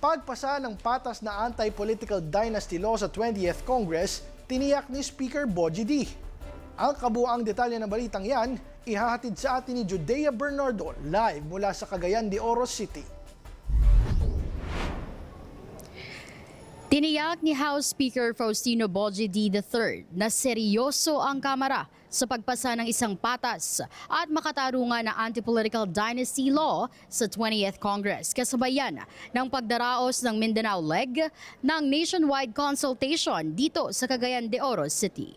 pagpasa ng patas na anti-political dynasty law sa 20th Congress, tiniyak ni Speaker Bogie D. Ang kabuuang detalye ng balitang yan, ihahatid sa atin ni Judea Bernardo live mula sa Cagayan de Oro City. Tiniyak ni House Speaker Faustino Bogie D. III na seryoso ang Kamara sa pagpasa ng isang patas at makatarungan na anti-political dynasty law sa 20th Congress kasabayan ng pagdaraos ng Mindanao leg ng nationwide consultation dito sa Cagayan de Oro City.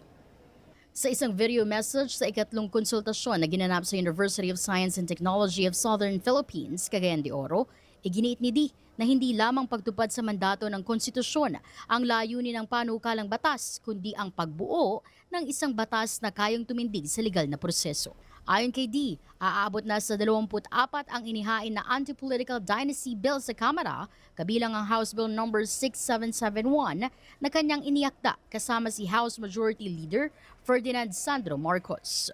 Sa isang video message sa ikatlong konsultasyon na ginanap sa University of Science and Technology of Southern Philippines, Cagayan de Oro, iginiit ni D na hindi lamang pagtupad sa mandato ng konstitusyon ang layunin ng panukalang batas, kundi ang pagbuo ng isang batas na kayang tumindig sa legal na proseso. Ayon kay D, aabot na sa 24 ang inihain na anti-political dynasty bill sa Kamara, kabilang ang House Bill No. 6771 na kanyang iniakda kasama si House Majority Leader Ferdinand Sandro Marcos.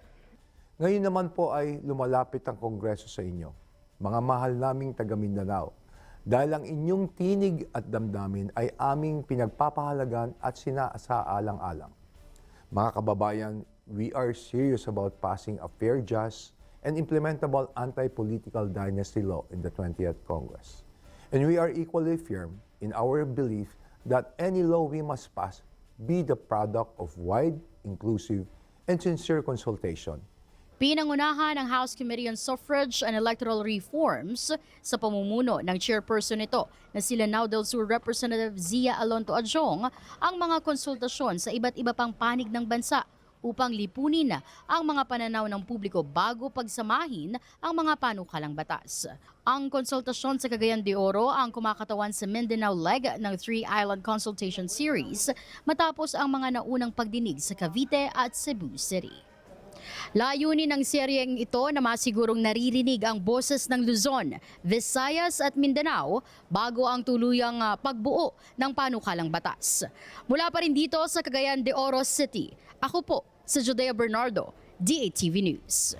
Ngayon naman po ay lumalapit ang Kongreso sa inyo, mga mahal naming taga Mindanao, dahil ang inyong tinig at damdamin ay aming pinagpapahalagan at sinasaalang-alang. Mga kababayan, we are serious about passing a fair, just, and implementable anti-political dynasty law in the 20th Congress. And we are equally firm in our belief that any law we must pass be the product of wide, inclusive, and sincere consultation. Pinangunahan ng House Committee on Suffrage and Electoral Reforms sa pamumuno ng chairperson nito na sila Lanao del Sur Representative Zia Alonto Adjong ang mga konsultasyon sa iba't iba pang panig ng bansa upang lipunin ang mga pananaw ng publiko bago pagsamahin ang mga panukalang batas. Ang konsultasyon sa Cagayan de Oro ang kumakatawan sa Mindanao leg ng Three Island Consultation Series matapos ang mga naunang pagdinig sa Cavite at Cebu City. Layunin ng seryeng ito na masigurong naririnig ang boses ng Luzon, Visayas at Mindanao bago ang tuluyang pagbuo ng panukalang batas. Mula pa rin dito sa Cagayan de Oro City, ako po si Judea Bernardo, DATV News.